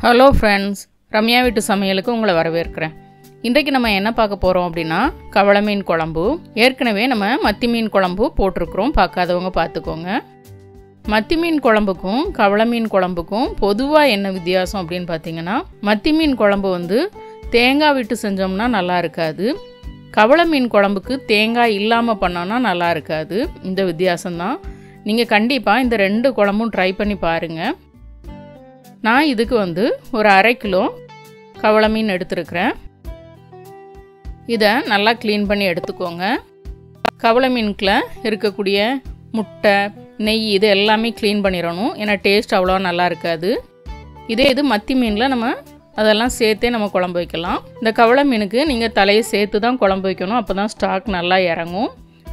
Hello friends, Ramya வீட்டு சமையலுக்கு உங்களை வரவேற்கிறேன். இன்றைக்கு நம்ம என்ன பார்க்க போகிறோம் அப்படின்னா கவளை மீன் குழம்பு. ஏற்கனவே நம்ம மத்தி மீன் குழம்பு போட்டிருக்கிறோம், பார்க்காதவங்க பார்த்துக்கோங்க. மத்தி மீன் குழம்புக்கும் கவளை மீன் குழம்புக்கும் பொதுவாக என்ன வித்தியாசம் அப்படின்னு பார்த்தீங்கன்னா, மத்தி மீன் குழம்பு தேங்காய் விட்டு செஞ்சோம்னா நல்லா இருக்காது, கவளை மீன் குழம்புக்கு தேங்காய் இல்லாமல் பண்ணோன்னா நல்லா இருக்காது. இந்த வித்தியாசம்தான். நீங்கள் கண்டிப்பாக இந்த ரெண்டு குழம்பும் ட்ரை பண்ணி பாருங்கள். நான் இதுக்கு ஒரு 1/2 கிலோ கவளை மீன் எடுத்துருக்கிறேன். இதை நல்லா க்ளீன் பண்ணி எடுத்துக்கோங்க. கவளை மீனுக்குள்ள இருக்கக்கூடிய முட்டை, நெய் இது எல்லாமே க்ளீன் பண்ணிடணும், ஏன்னா டேஸ்ட் அவ்வளோ நல்லா இருக்காது. இது மத்தி மீனில் நம்ம அதெல்லாம் சேர்த்தே நம்ம குழம்பு வைக்கலாம். இந்த கவளை மீனுக்கு நீங்கள் தலையை சேர்த்து தான் குழம்பு வைக்கணும், அப்போ தான் ஸ்டாக் நல்லா இறங்கும்.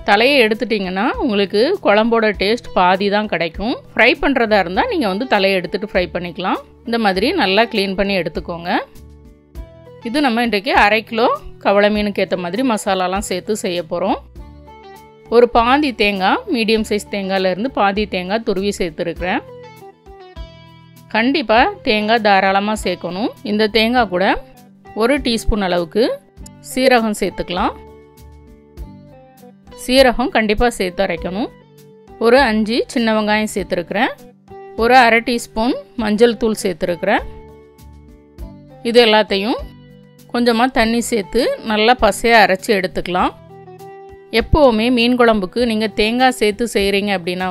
தலையை எடுத்துட்டிங்கன்னா உங்களுக்கு குழம்போட டேஸ்ட் பாதி தான் கிடைக்கும். ஃப்ரை பண்ணுறதா இருந்தால் நீங்கள் தலையை எடுத்துகிட்டு ஃப்ரை பண்ணிக்கலாம். இந்த மாதிரி நல்லா க்ளீன் பண்ணி எடுத்துக்கோங்க. இது நம்ம இன்றைக்கு 1/2 கிலோ கவளை மீனுக்கு ஏற்ற மாதிரி மசாலாலாம் சேர்த்து செய்ய போகிறோம். ஒரு பாதி தேங்காய், மீடியம் சைஸ் தேங்காயிலேருந்து பாதி தேங்காய் துருவி சேர்த்துருக்குறேன். கண்டிப்பாக தேங்காய் தாராளமாக சேர்க்கணும். இந்த தேங்காய் கூட 1 டீஸ்பூன் அளவுக்கு சீரகம் சேர்த்துக்கலாம். சீரகம் கண்டிப்பாக சேர்த்து அரைக்கணும். ஒரு 5 சின்ன வெங்காயம் சேர்த்துருக்குறேன். ஒரு 1/2 டீஸ்பூன் மஞ்சள் தூள் சேர்த்துருக்குறேன். இது எல்லாத்தையும் கொஞ்சமாக தண்ணி சேர்த்து நல்லா பசையாக அரைச்சி எடுத்துக்கலாம். எப்போவுமே மீன் குழம்புக்கு நீங்கள் தேங்காய் சேர்த்து செய்கிறீங்க அப்படின்னா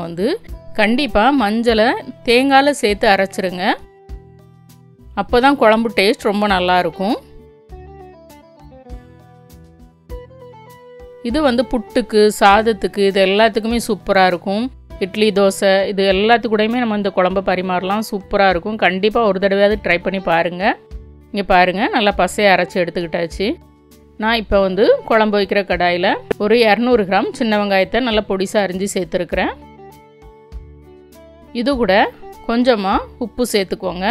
கண்டிப்பாக மஞ்சளை தேங்காயில் சேர்த்து அரைச்சிருங்க, அப்போ தான் குழம்பு டேஸ்ட் ரொம்ப நல்லாயிருக்கும். இது புட்டுக்கு, சாதத்துக்கு, இது எல்லாத்துக்குமே சூப்பராக இருக்கும். இட்லி, தோசை இது எல்லாத்துக்கூடையுமே நம்ம இந்த குழம்பு பரிமாறலாம், சூப்பராக இருக்கும். கண்டிப்பாக ஒரு தடவையாவது ட்ரை பண்ணி பாருங்கள். இங்கே பாருங்கள், நல்லா பசையை அரைச்சி எடுத்துக்கிட்டாச்சு. நான் இப்போ குழம்பு வைக்கிற கடாயில் ஒரு 200 கிராம் சின்ன வெங்காயத்தை நல்லா பொடிசாக அரிஞ்சு சேர்த்துருக்குறேன். இது கூட கொஞ்சமாக உப்பு சேர்த்துக்கோங்க.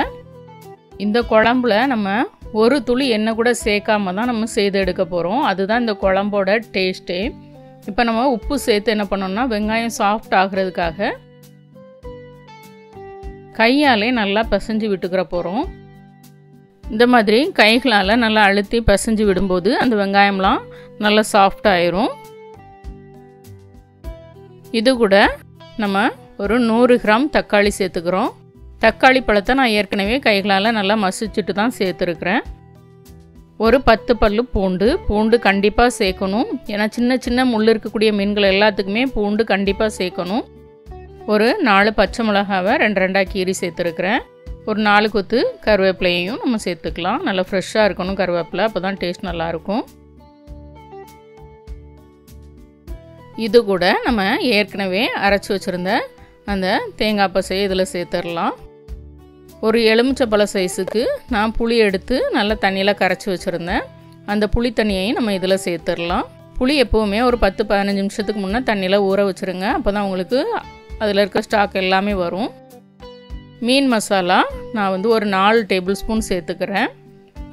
இந்த குழம்புல நம்ம ஒரு துளி எண்ணெய் கூட சேர்க்காம தான் நம்ம செய்து எடுக்க போகிறோம், அதுதான் இந்த குழம்போட டேஸ்ட்டே. இப்போ நம்ம உப்பு சேர்த்து என்ன பண்ணோம்னா, வெங்காயம் சாஃப்ட் ஆகிறதுக்காக கையாலே நல்லா பிசைஞ்சு விட்டுக்கிற போகிறோம். இந்த மாதிரி கைகளால் நல்லா அழுத்தி பிசைஞ்சு விடும்போது அந்த வெங்காயம்லாம் நல்லா சாஃப்ட் ஆயிரும். இது கூட நம்ம ஒரு 100 கிராம் தக்காளி சேர்த்துக்கிறோம். தக்காளி பழத்தை நான் ஏற்கனவே கைகளால் நல்லா மசிச்சுட்டு தான் சேர்த்துருக்குறேன். ஒரு 10 பல்லு பூண்டு கண்டிப்பாக சேர்க்கணும், ஏன்னா சின்ன சின்ன முள் இருக்கக்கூடிய மீன்கள் எல்லாத்துக்குமே பூண்டு கண்டிப்பாக சேர்க்கணும். ஒரு 4 பச்சை மிளகாவை 2 கீரி சேர்த்துருக்குறேன். ஒரு 4 கொத்து கருவேப்பிலையும் நம்ம சேர்த்துக்கலாம். நல்லா ஃப்ரெஷ்ஷாக இருக்கணும் கருவேப்பிலை, அப்போ தான் டேஸ்ட் நல்லாயிருக்கும். இது கூட நம்ம ஏற்கனவே அரைச்சி வச்சுருந்த அந்த தேங்காய் பசையை இதில் சேர்த்துடலாம். ஒரு எலுமிச்சப்பழ சைஸுக்கு நான் புளி எடுத்து நல்லா தண்ணியில் கரைச்சி வச்சுருந்தேன், அந்த புளி தண்ணியையும் நம்ம இதில் சேர்த்துடலாம். புளி எப்போவுமே ஒரு 10-15 நிமிஷத்துக்கு முன்னே தண்ணியில் ஊற வச்சுருங்க, அப்போ தான் உங்களுக்கு அதில் இருக்க ஸ்டாக் எல்லாமே வரும். மீன் மசாலா நான் ஒரு 4 டேபிள் ஸ்பூன் சேர்த்துக்கிறேன்.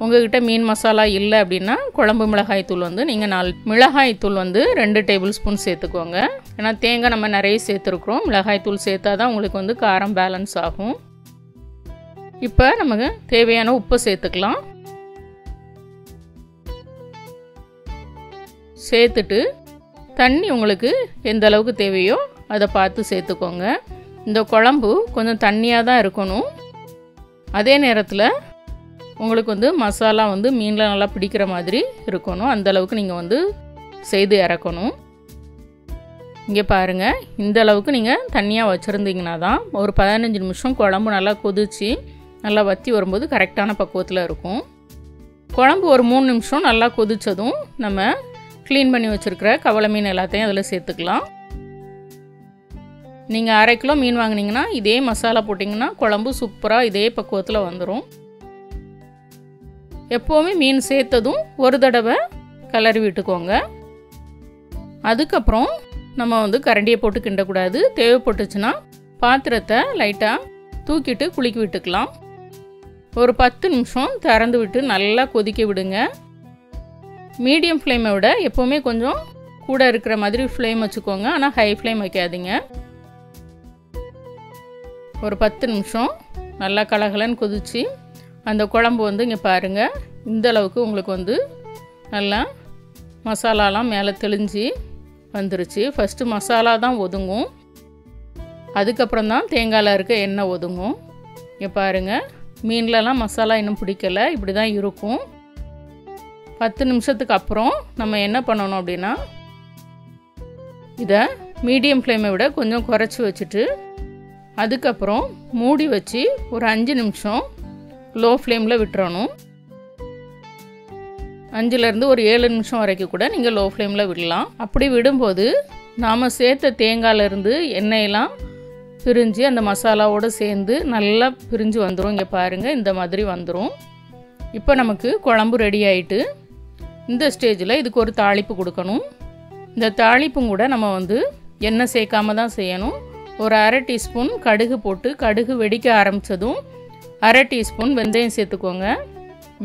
உங்கள்கிட்ட மீன் மசாலா இல்லை அப்படின்னா குழம்பு மிளகாய் தூள் நீங்கள் 4 மிளகாய் தூள் 2 டேபிள் ஸ்பூன் சேர்த்துக்கோங்க. ஏன்னா தேங்காய் நம்ம நிறைய சேர்த்துருக்குறோம், மிளகாய் தூள் சேர்த்தா தான் உங்களுக்கு காரம் பேலன்ஸ் ஆகும். இப்போ நமக்கு தேவையான உப்பு சேர்த்துக்கலாம். சேர்த்துட்டு தண்ணி உங்களுக்கு எந்த அளவுக்கு தேவையோ அதை பார்த்து சேர்த்துக்கோங்க. இந்த குழம்பு கொஞ்சம் தண்ணியாக தான் இருக்கணும். அதே நேரத்தில் உங்களுக்கு மசாலா மீனில் நல்லா பிடிக்கிற மாதிரி இருக்கணும், அந்தளவுக்கு நீங்கள் செய்து இறக்கணும். இங்கே பாருங்கள், இந்த அளவுக்கு நீங்கள் தண்ணியாக வச்சுருந்தீங்கன்னா தான் ஒரு 15 நிமிஷம் குழம்பு நல்லா கொதித்து நல்லா வற்றி வரும்போது கரெக்டான பக்குவத்தில் இருக்கும். குழம்பு ஒரு 3 நிமிஷம் நல்லா கொதித்ததும் நம்ம க்ளீன் பண்ணி வச்சுருக்கிற கவளை மீன் எல்லாத்தையும் அதில் சேர்த்துக்கலாம். நீங்கள் 1/2 கிலோ மீன் வாங்கினீங்கன்னா இதே மசாலா போட்டிங்கன்னா குழம்பு சூப்பராக இதே பக்குவத்தில் வந்துடும். எப்போவுமே மீன் சேர்த்ததும் ஒரு தடவை கிளறி விட்டுக்கோங்க. அதுக்கப்புறம் நம்ம கரண்டியை போட்டு கிண்டக்கூடாது, தேவைப்பட்டுச்சுன்னா பாத்திரத்தை லைட்டாக தூக்கிட்டு குலுக்கி விட்டுக்கலாம். ஒரு 10 நிமிஷம் திறந்து விட்டு நல்லா கொதிக்க விடுங்க. மீடியம் ஃப்ளேமை விட எப்போவுமே கொஞ்சம் கூட இருக்கிற மாதிரி ஃப்ளேம் வச்சுக்கோங்க, ஆனால் ஹை ஃப்ளேம் வைக்காதீங்க. ஒரு 10 நிமிஷம் நல்லா கலகலன்னு கொதிச்சு அந்த குழம்பு வந்து இங்கே பாருங்கள், இந்த அளவுக்கு உங்களுக்கு வந்து நல்லா மசாலாலாம் மேலே தெளிஞ்சு வந்துருச்சு. ஃபஸ்ட்டு மசாலா தான் ஒதுங்கும், அதுக்கப்புறம் தான் தேங்காயில் இருக்க எண்ணெய் ஒதுங்கும். இங்கே பாருங்கள், மீன்லலாம் மசாலா இன்னும் பிடிக்கலை, இப்படி தான் இருக்கும். 10 நிமிஷத்துக்கு அப்புறம் நம்ம என்ன பண்ணணும் அப்படின்னா, இதை மீடியம் ஃப்ளேமை விட கொஞ்சம் குறைச்சி வச்சுட்டு அதுக்கப்புறம் மூடி வச்சு ஒரு 5 நிமிஷம் லோ ஃப்ளேமில் விட்டுறணும். 5லேருந்து ஒரு 7 நிமிஷம் வரைக்கும் கூட நீங்கள் லோ ஃப்ளேமில் விடலாம். அப்படி விடும்போது நாம் சேர்த்த தேங்காயிலேருந்து எண்ணெயெல்லாம் பிரிஞ்சு அந்த மசாலாவோடு சேர்ந்து நல்லா பிரிஞ்சு வந்துடும். இங்கே பாருங்கள், இந்த மாதிரி வந்துடும். இப்போ நமக்கு குழம்பு ரெடி ஆகிட்டு, இந்த ஸ்டேஜில் இதுக்கு ஒரு தாளிப்பு கொடுக்கணும். இந்த தாளிப்பும் கூட நம்ம வந்து எண்ணெய் சேர்க்காம தான் செய்யணும். ஒரு 1/2 டீஸ்பூன் கடுகு போட்டு, கடுகு வெடிக்க ஆரம்பித்ததும் 1/2 டீஸ்பூன் வெந்தயம் சேர்த்துக்கோங்க.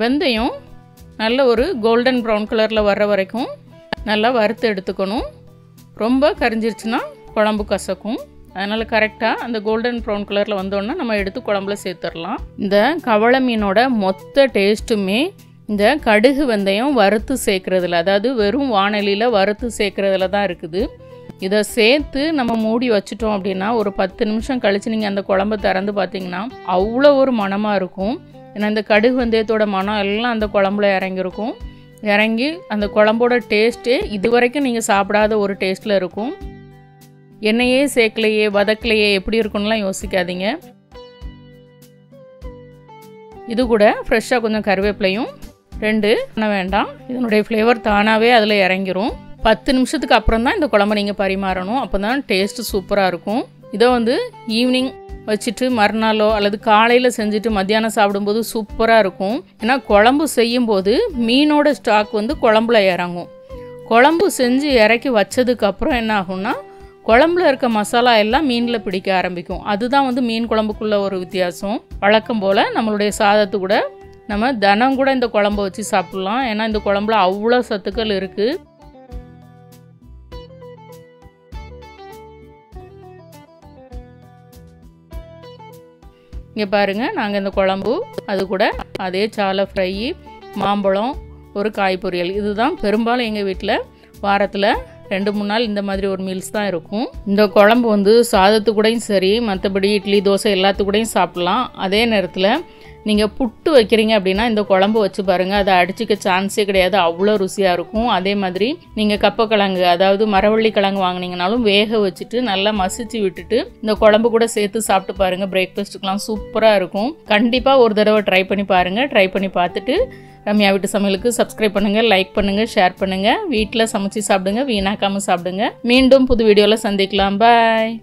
வெந்தயம் நல்ல ஒரு கோல்டன் ப்ரௌன் கலரில் வர்ற வரைக்கும் நல்லா வறுத்து எடுத்துக்கணும். ரொம்ப கரிஞ்சிருச்சுன்னா குழம்பு கசக்கும். அதனால் கரெக்டாக அந்த கோல்டன் ப்ரௌன் கலரில் வந்தோன்னா நம்ம எடுத்து குழம்புல சேர்த்துடலாம். இந்த கவளை மீனோட மொத்த டேஸ்ட்டுமே இந்த கடுகு வெந்தயம் வறுத்து சேர்க்குறதுல, அதாவது வெறும் வாணலியில் வறுத்து சேர்க்குறதுல தான் இருக்குது. இதை சேர்த்து நம்ம மூடி வச்சுட்டோம் அப்படின்னா ஒரு 10 நிமிஷம் கழித்து நீங்கள் அந்த குழம்பை திறந்து பார்த்தீங்கன்னா அவ்வளோ ஒரு மணமாக இருக்கும். ஏன்னா இந்த கடுகு வெந்தயத்தோட மனம் எல்லாம் அந்த குழம்புல இறங்கியிருக்கும். இறங்கி அந்த குழம்போட டேஸ்ட்டே இது வரைக்கும் நீங்கள் சாப்பிடாத ஒரு டேஸ்ட்டில் இருக்கும். எண்ணெயே சேர்க்கலையே, வதக்கலையே, எப்படி இருக்குன்னுலாம் யோசிக்காதீங்க. இது கூட ஃப்ரெஷ்ஷாக கொஞ்சம் கருவேப்பிலையும் 2 பண்ண வேண்டாம், இதனுடைய ஃப்ளேவர் தானாகவே அதில் இறங்கிரும். 10 நிமிஷத்துக்கு அப்புறம் தான் இந்த குழம்பு நீங்கள் பரிமாறணும். அப்போ தான் டேஸ்ட்டு சூப்பராக இருக்கும். இதை வந்து ஈவினிங் வச்சுட்டு மறுநாளோ அல்லது காலையில் செஞ்சுட்டு மத்தியானம் சாப்பிடும்போது சூப்பராக இருக்கும். ஏன்னா குழம்பு செய்யும்போது மீனோட ஸ்டாக் வந்து குழம்புல இறங்கும். குழம்பு செஞ்சு இறக்கி வச்சதுக்கப்புறம் என்ன ஆகும்னா குழம்புல இருக்க மசாலா எல்லாம் மீனில் பிடிக்க ஆரம்பிக்கும். அதுதான் வந்து மீன் குழம்புக்குள்ள ஒரு வித்தியாசம். வழக்கம் போல் நம்மளுடைய சாதத்து கூட நம்ம தினம் கூட இந்த குழம்பு வச்சு சாப்பிட்லாம். ஏன்னா இந்த குழம்புல அவ்வளோ சத்துக்கள் இருக்குது. இங்கே பாருங்கள், நாங்கள் இந்த குழம்பு அது கூட அதே சாலை ஃப்ரை, மாம்பழம், ஒரு காய் பொரியல், இதுதான் பெரும்பாலும் எங்கள் வீட்டில் வாரத்தில் 2-3 நாள் இந்த மாதிரி ஒரு மீல்ஸ் தான் இருக்கும். இந்த குழம்பு வந்து சாதத்து கூடயும் சரி, மற்றபடி இட்லி தோசை எல்லாத்துக்கூடையும் சாப்பிட்லாம். அதே நேரத்தில் நீங்கள் புட்டு வைக்கிறீங்க அப்படின்னா இந்த குழம்பு வச்சு பாருங்கள், அதை அடிச்சிக்க சான்ஸே கிடையாது, அவ்வளோ ருசியாக இருக்கும். அதே மாதிரி நீங்கள் கப்பக்கிழங்கு, அதாவது மரவள்ளி கிழங்கு வாங்கினீங்கனாலும் வேக வச்சுட்டு நல்லா மசிச்சு விட்டுட்டு இந்த குழம்பு கூட சேர்த்து சாப்பிட்டு பாருங்கள். பிரேக்ஃபாஸ்ட்டுக்கெலாம் சூப்பராக இருக்கும். கண்டிப்பாக ஒரு தடவை ட்ரை பண்ணி பாருங்கள். ட்ரை பண்ணி பார்த்துட்டு ரம்யா வீட்டு சமையலுக்கு சப்ஸ்கிரைப் பண்ணுங்கள், லைக் பண்ணுங்கள், ஷேர் பண்ணுங்கள். வீட்டில் சமைச்சு சாப்பிடுங்க, வீணாக்காமல் சாப்பிடுங்க. மீண்டும் புது வீடியோவில் சந்திக்கலாம். பாய்.